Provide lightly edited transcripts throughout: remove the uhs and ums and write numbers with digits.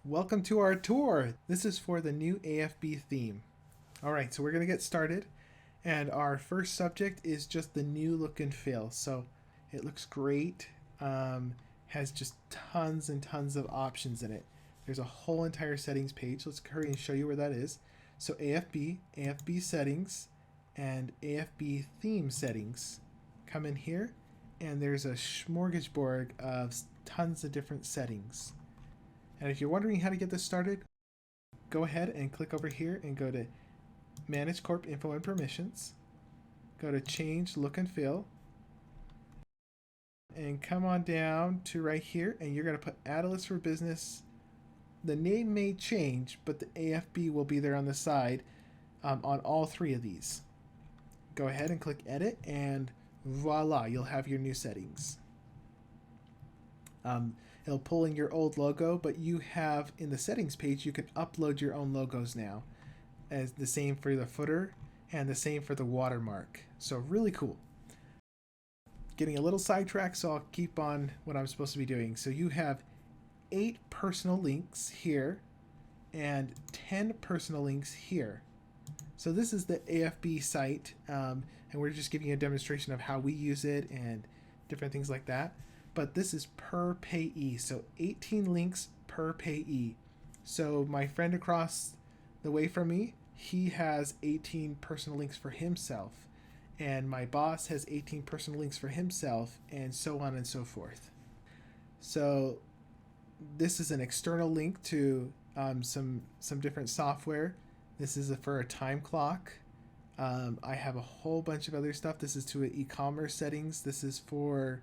Welcome to our tour. This is for the new AFB theme. Alright, so we're going to get started. And our first subject is just the new look and feel. So it looks great. Has just tons and tons of options in it. There's a whole entire settings page. Let's hurry and show you where that is. So AFB settings, and AFB theme settings. Come in here, and there's a smorgasbord of tons of different settings. And if you're wondering how to get this started, go ahead and click over here and go to Manage Corp Info and Permissions. Go to Change Look and Feel. And come on down to right here, and you're going to put Adilas for Business. The name may change, but the AFB will be there on the side on all three of these. Go ahead and click Edit, and voila, you'll have your new settings. It'll pull in your old logo, but you have in the settings page, you can upload your own logos now. As the same for the footer and the same for the watermark. So really cool. Getting a little sidetracked, so I'll keep on what I'm supposed to be doing. So you have 8 personal links here and 10 personal links here. So this is the AFB site, and we're just giving you a demonstration of how we use it and different things like that. But this is per payee, so 18 links per payee. So my friend across the way from me, he has 18 personal links for himself, and my boss has 18 personal links for himself, and so on and so forth. So this is an external link to some different software. This is for a time clock. I have a whole bunch of other stuff. This is to an e-commerce settings. This is for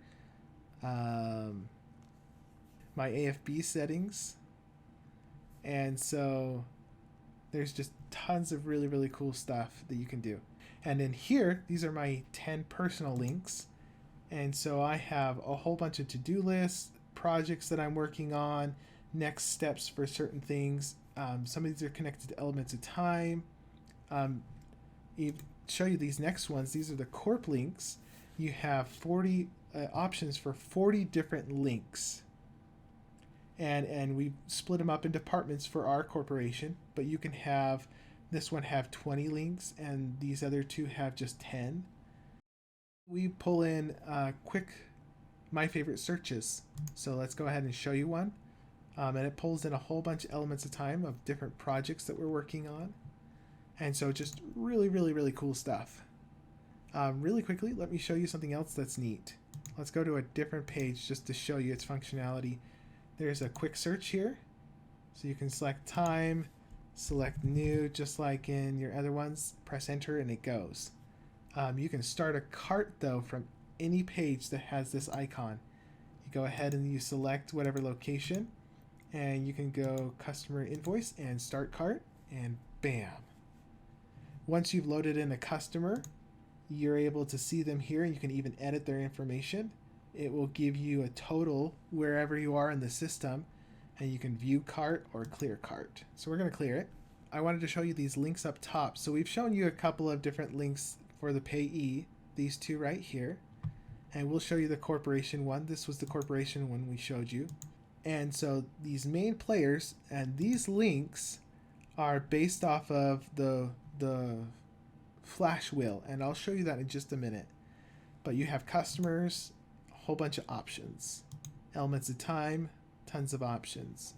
my AFB settings. And so there's just tons of really cool stuff that you can do. And in here, these are my 10 personal links. And so I have a whole bunch of to-do lists, projects that I'm working on, next steps for certain things. Some of these are connected to elements of time. Show you these next ones. These are the corp links. You have 40 options for 40 different links. And we split them up in departments for our corporation, but you can have this one have 20 links and these other two have just 10. We pull in quick my favorite searches. So let's go ahead and show you one. And it pulls in a whole bunch of elements of time of different projects that we're working on. And so just really cool stuff. Really quickly, let me show you something else that's neat. Let's go to a different page just to show you its functionality. There's a quick search here. So you can select time, select new, just like in your other ones, press enter and it goes. You can start a cart though from any page that has this icon. You go ahead and you select whatever location, and you can go customer invoice and start cart, and bam. Once you've loaded in a customer, you're able to see them here, and you can even edit their information. It will give you a total wherever you are in the system, and you can view cart or clear cart. So we're going to clear it. I wanted to show you these links up top. So we've shown you a couple of different links for the payee, these two right here, and we'll show you the corporation one. This was the corporation one we showed you. And so these main players and these links are based off of the flash wheel, and I'll show you that in just a minute. But you have customers, a whole bunch of options, elements of time, tons of options,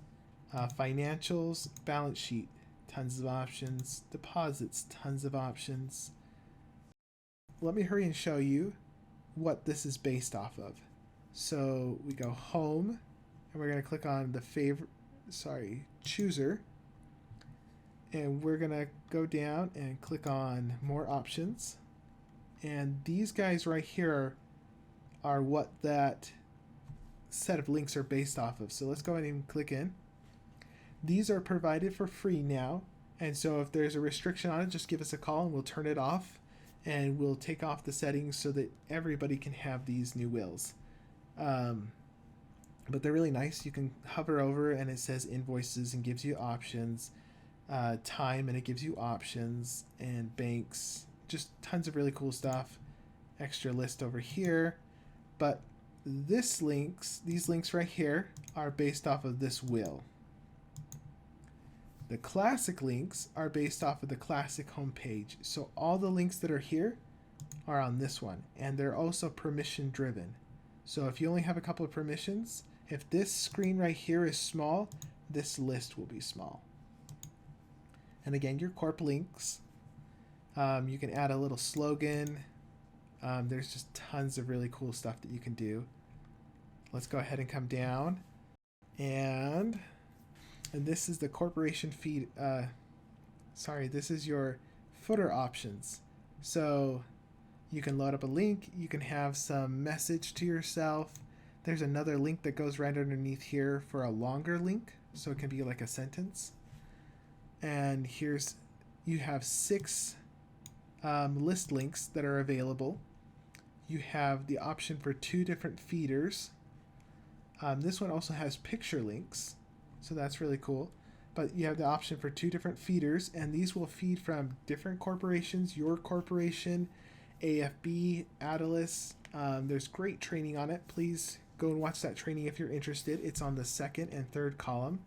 financials, balance sheet, tons of options, deposits, tons of options. Let me hurry and show you what this is based off of. So we go home, and we're going to click on the chooser, and we're going to go down and click on more options. And these guys right here are what that set of links are based off of. So let's go ahead and click in. These are provided for free now, and so if there's a restriction on it, just give us a call and we'll turn it off, and we'll take off the settings so that everybody can have these new wheels. But they're really nice. You can hover over and it says invoices and gives you options, time, and it gives you options, and banks, just tons of really cool stuff. Extra list over here. But these links right here are based off of this wheel. The classic links are based off of the classic homepage. So all the links that are here are on this one, and they're also permission driven. So if you only have a couple of permissions, if this screen right here is small, this list will be small. And again, your corp links, you can add a little slogan. There's just tons of really cool stuff that you can do. Let's go ahead and come down, and this is the corporation feed. This is your footer options. So you can load up a link, you can have some message to yourself. There's another link that goes right underneath here for a longer link, so it can be like a sentence. And here's, you have 6 list links that are available. You have the option for 2 different feeders. This one also has picture links, so that's really cool. But you have the option for 2 different feeders, and these will feed from different corporations, your corporation, AFB, Adilas. There's great training on it. Please go and watch that training if you're interested. It's on the 2nd and 3rd column.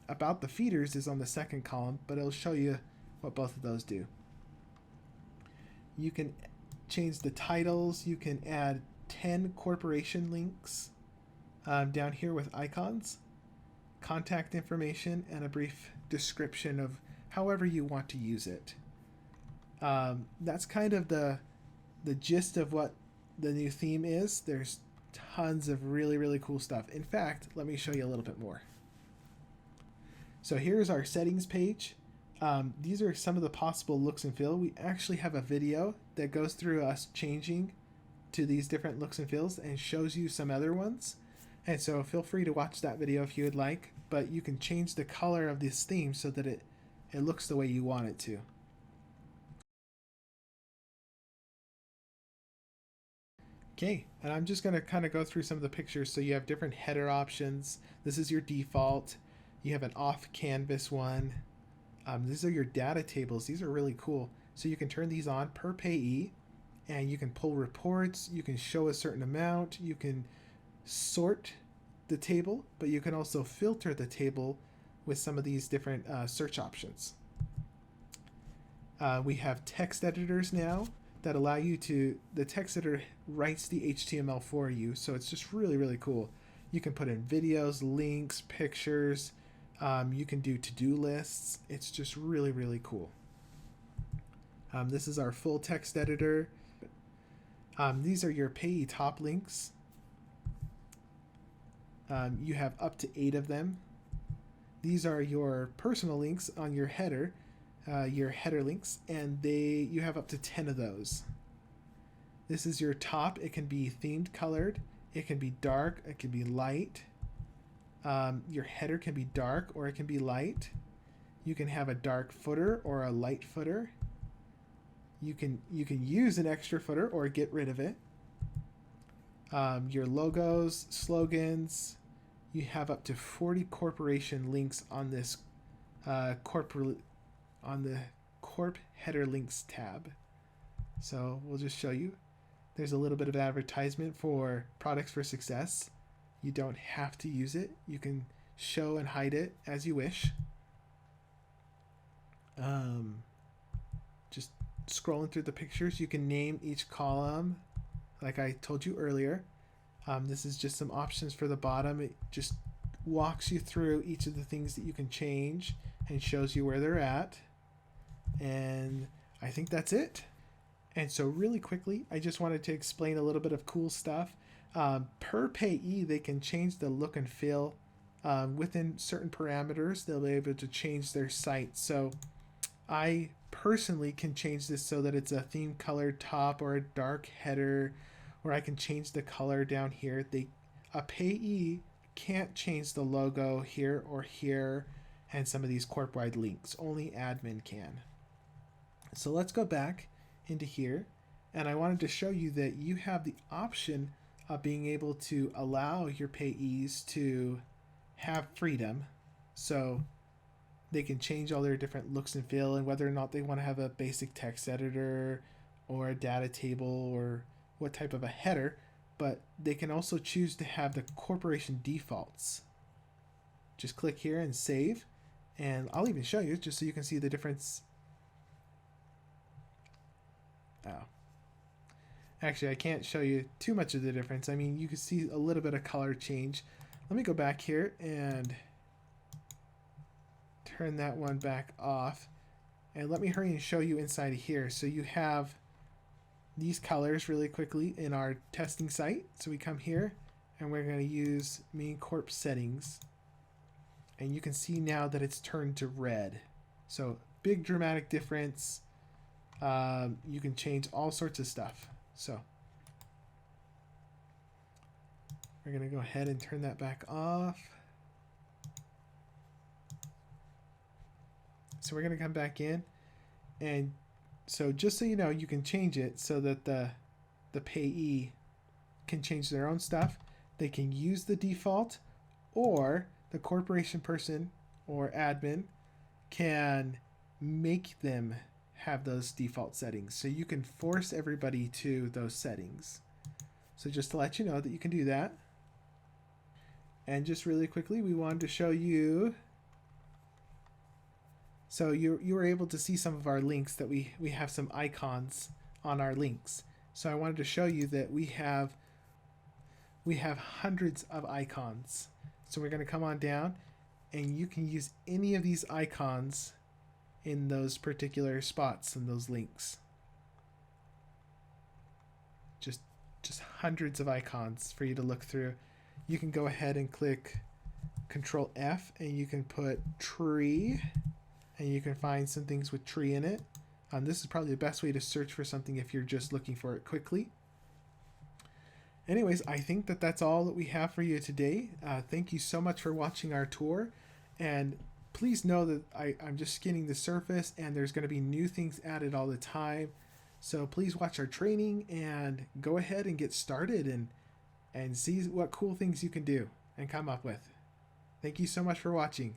About the feeders is on the 2nd column, but it'll show you what both of those do. You can change the titles. You can add 10 corporation links down here with icons, contact information, and a brief description of however you want to use it. That's kind of the gist of what the new theme is. There's tons of really, really cool stuff. In fact, let me show you a little bit more. So here's our settings page. These are some of the possible looks and feel. We actually have a video that goes through us changing to these different looks and feels and shows you some other ones. And so feel free to watch that video if you would like, but you can change the color of this theme so that it looks the way you want it to. Okay, and I'm just going to kind of go through some of the pictures. So you have different header options. This is your default. You have an off canvas one. These are your data tables. These are really cool. So you can turn these on per payee, and you can pull reports. You can show a certain amount. You can sort the table, but you can also filter the table with some of these different search options. We have text editors now that allow you to, the text editor writes the HTML for you, so it's just really, really cool. You can put in videos, links, pictures. You can do to-do lists. It's just really, really cool. This is our full text editor. These are your payee top links. You have up to 8 of them. These are your personal links on your header links, and you have up to 10 of those. This is your top. It can be themed colored. It can be dark. It can be light. Your header can be dark or it can be light. You can have a dark footer or a light footer. You can use an extra footer or get rid of it. Your logos, slogans. You have up to 40 corporation links on this on the Corp Header Links tab. So we'll just show you. There's a little bit of advertisement for Products for Success. You don't have to use it. You can show and hide it as you wish. Just scrolling through the pictures, you can name each column like I told you earlier. This is just some options for the bottom. It just walks you through each of the things that you can change and shows you where they're at. And I think that's it. And so really quickly, I just wanted to explain a little bit of cool stuff. Per payee, they can change the look and feel within certain parameters. They'll be able to change their site. So I personally can change this so that it's a theme colored top or a dark header, or I can change the color down here. A payee can't change the logo here or here and some of these corp-wide links. Only admin can. So let's go back into here, and I wanted to show you that you have the option of being able to allow your payees to have freedom, so they can change all their different looks and feel, and whether or not they want to have a basic text editor or a data table or what type of a header, but they can also choose to have the corporation defaults. Just click here and save, And I'll even show you just so you can see the difference. Oh. Actually, I can't show you too much of the difference. I mean, you can see a little bit of color change. Let me go back here and turn that one back off. And let me hurry and show you inside of here. So you have these colors really quickly in our testing site. So we come here and we're going to use main corp settings. And you can see now that it's turned to red. So big dramatic difference. You can change all sorts of stuff. So we're going to go ahead and turn that back off. So we're going to come back in, and so just so you know, you can change it so that the payee can change their own stuff. They can use the default, or the corporation person or admin can make them have those default settings. So you can force everybody to those settings. So just to let you know that you can do that. And just really quickly, we wanted to show you. So you were able to see some of our links that we have some icons on our links. So I wanted to show you that we have hundreds of icons. So we're going to come on down, and you can use any of these icons in those particular spots and those links. Just hundreds of icons for you to look through. You can go ahead and click Control F, and you can put tree, and you can find some things with tree in it. This is probably the best way to search for something if you're just looking for it quickly. Anyways, I think that that's all that we have for you today. Thank you so much for watching our tour, and please know that I'm just skinning the surface, and there's going to be new things added all the time. So please watch our training and go ahead and get started and see what cool things you can do and come up with. Thank you so much for watching.